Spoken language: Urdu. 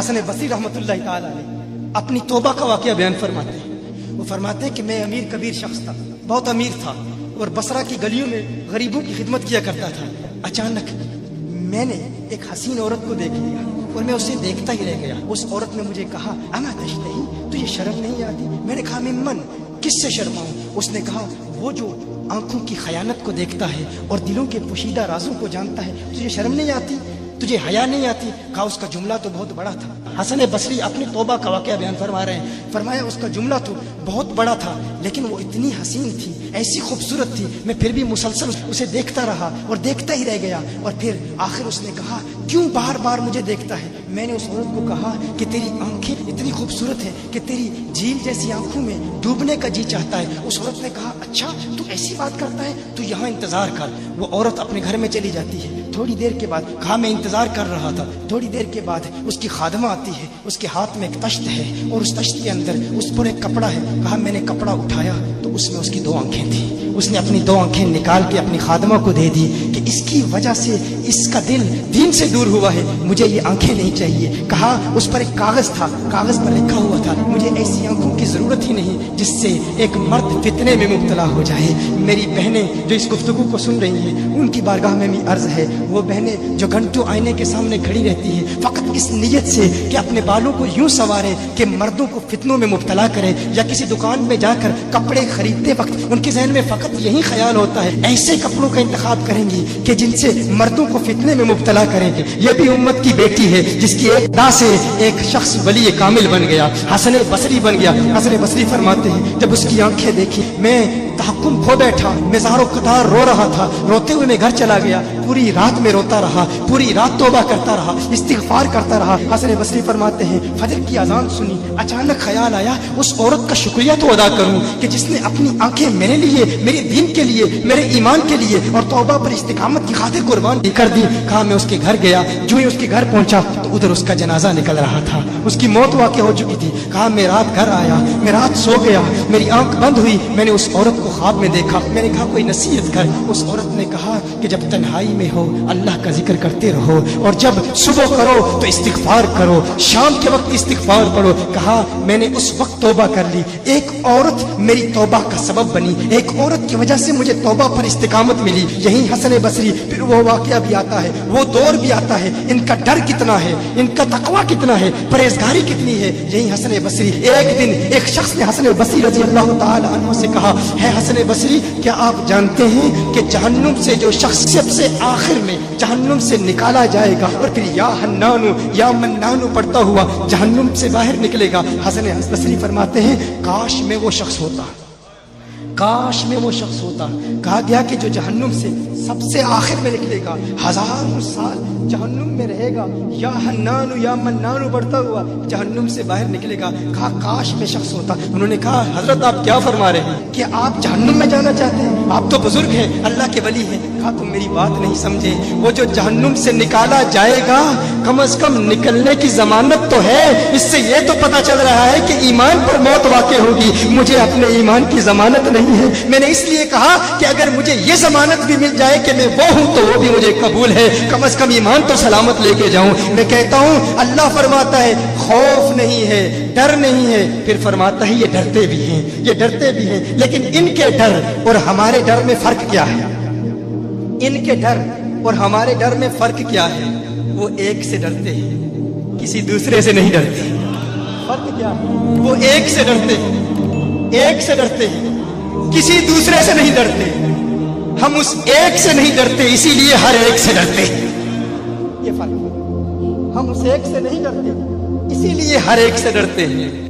حسن بصری رحمۃ اللہ تعالی علیہ اپنی توبہ کا واقعہ بیان فرماتے ہیں. وہ فرماتے ہیں کہ میں امیر کبیر شخص تھا، بہت امیر تھا، اور بصرہ کی گلیوں میں غریبوں کی خدمت کیا کرتا تھا. اچانک میں نے ایک حسین عورت کو دیکھ لیا اور میں اسے دیکھتا ہی رہ گیا. اس عورت نے مجھے کہا اما تشتہی، تجھے شرم نہیں آتی؟ میں نے کہا ممن، کس سے شرماؤں؟ اس نے کہا وہ جو آنکھوں کی خیانت کو دیکھتا ہے اور دلوں کے پوشیدہ رازوں کو جانتا ہے، تجھے شرم نہیں آتی؟ تجھے حیا نہیں آتی؟ کہا اس کا جملہ تو بہت بڑا تھا. حسن بصری اپنی توبہ کا واقعہ بیان فرما رہے ہیں. فرمایا اس کا جملہ تو بہت بڑا تھا، لیکن وہ اتنی حسین تھی، ایسی خوبصورت تھی، میں پھر بھی مسلسل اسے دیکھتا رہا اور دیکھتا ہی رہ گیا. اور پھر آخر اس نے کہا کیوں بار بار مجھے دیکھتا ہے؟ میں نے اس عورت کو کہا کہ تیری آنکھیں اتنی خوبصورت ہیں کہ تیری جھیل جیسی آنکھوں میں ڈوبنے کا جی چاہتا ہے. اس عورت نے کہا اچھا تو ایسی بات کرتا ہے، تو یہاں انتظار کر. وہ عورت اپنے گھر میں چلی جاتی ہے. تھوڑی دیر کے بعد کہا میں انتظار کر رہا تھا. تھوڑی دیر کے بعد اس کی خادمہ آتی ہے، اس کے ہاتھ میں ایک تشت ہے اور اس تشت کے اندر اس پر ایک کپڑا ہے. کہا میں نے کپڑا اٹھایا تو اس میں اس کی 2 آنکھیں تھیں. اس نے اپنی 2 آنکھیں نکال کے اپنی خادمہ کو دے دی کہ اس کی وجہ سے اس کا دل دین سے دور ہوا ہے، مجھے یہ آنکھیں نہیں چاہیے. کہا اس پر ایک کاغذ تھا، کاغذ پر لکھا ہوا تھا مجھے ایسی آنکھوں کی ضرورت ہی نہیں جس سے ایک مرد فتنے میں مبتلا ہو جائے. میری بہنیں جو اس گفتگو کو سن رہی ہیں ان کی بارگاہ میں بھی عرض ہے، وہ بہنیں جو گھنٹوں آئینے کے سامنے کھڑی رہتی ہیں فقط اس نیت سے کہ اپنے بالوں کو یوں سنوارے کہ مردوں کو فتنوں میں مبتلا کرے، یا کسی دکان میں جا کر کپڑے خریدتے وقت ان کے ذہن میں فقط یہی خیال ہوتا ہے ایسے کپڑوں کا انتخاب کریں گی کہ جن سے مردوں کو فتنے میں مبتلا کریں گے. یہ بھی امت کی بیٹی ہے جس کی ایک ادا سے ایک شخص ولی کامل بن گیا، حسن بصری بن گیا. حسن بصری فرماتے ہیں جب اس کی آنکھیں دیکھی میں تحکم کھو بیٹھا، میں زار و قطار رو رہا تھا. روتے ہوئے میں گھر چلا گیا، پوری رات میں روتا رہا، پوری رات توبہ کرتا رہا، استغفار کرتا رہا. حسن بصری فرماتے ہیں فجر کی اذان سنی، اچانک خیال آیا اس عورت کا شکریہ تو ادا کروں کہ جس نے اپنی آنکھیں میرے لیے، میرے دین کے لیے، میرے ایمان کے لیے اور توبہ پر استقامت کی خاطر قربان کر دی. کہا میں اس کے گھر گیا، جو ہی اس کے گھر پہنچا تو ادھر اس کا جنازہ نکل رہا تھا، اس کی موت واقع ہو چکی تھی. کہا میں رات گھر آیا، میں رات سو گیا، میری آنکھ بند ہوئی، میں نے اس عورت کو خواب میں دیکھا. میں نے کہا کوئی نصیحت کر. اس عورت نے کہا کہ جب تنہائی میں ہو اللہ کا ذکر کرتے رہو، اور جب صبح کرو تو استغفار کرو، شام کے وقت استغفار پڑھو. کہا میں نے اس وقت توبہ کر لی، ایک عورت میری توبہ کا سبب بنی، ایک عورت کی وجہ سے مجھے توبہ پر استقامت ملی. یہی حسن بصری. پھر وہ واقعہ بھی آتا ہے، وہ دور بھی آتا ہے، ان کا ڈر کتنا ہے، ان کا تقوی کتنا ہے، پرہیزگاری کتنی ہے. یہی حسن بصری. ایک دن ایک شخص نے حسن بصری رضی اللہ تعالی عنہ سے کہا ہے حسن بصری کیا آپ جانتے ہیں کہ جہنم سے جو شخص سب سے آخر میں جہنم سے نکالا جائے گا اور پھر یا حنانو یا منانو پڑھتا ہوا جہنم سے باہر نکلے گا. حسن بصری فرماتے ہیں کاش میں وہ شخص ہوتا، کاش میں وہ شخص ہوتا. کہا گیا کہ جو جہنم سے سب سے آخر میں نکلے گا، 1000 سال جہنم میں رہے گا، یا حنانو یا منانو بڑھتا ہوا جہنم سے باہر نکلے گا. کہا کاش میں شخص ہوتا. انہوں نے کہا حضرت آپ کیا فرما رہے ہیں کہ آپ جہنم میں جانا چاہتے ہیں؟ آپ تو بزرگ ہیں، اللہ کے ولی ہیں. کہا تم میری بات نہیں سمجھے، وہ جو جہنم سے نکالا جائے گا کم از کم نکلنے کی ضمانت تو ہے. اس سے یہ تو پتا چل رہا ہے کہ ایمان پر موت واقع ہوگی. مجھے اپنے ایمان کی ضمانت نہیں ہے. میں نے اس لیے کہا کہ اگر مجھے یہ ضمانت بھی مل جائے کہ میں وہ ہوں تو وہ بھی مجھے قبول ہے، کم از کم ایمان تو سلامت لے کے جاؤں. میں کہتا ہوں اللہ فرماتا ہے خوف نہیں ہے، ڈر نہیں ہے. پھر فرماتا ہے یہ ڈرتے بھی ہیں، یہ ڈرتے بھی ہیں. لیکن ان کے ڈر اور ہمارے ڈر میں فرق کیا ہے؟ ان کے ڈر اور ہمارے ڈر میں فرق کیا ہے؟ وہ ایک سے ڈرتے ہیں، کسی دوسرے سے نہیں ڈرتے. فرق کیا ہے؟ وہ ایک سے ڈرتے ہیں، ایک سے ڈرتے ہیں، کسی دوسرے سے نہیں ڈرتے. ہم اس ایک سے نہیں ڈرتے، اسی لیے ہر ایک سے ڈرتے. یہ فرق ہے. ہم اس ایک سے نہیں ڈرتے، اسی لیے ہر ایک سے ڈرتے ہیں.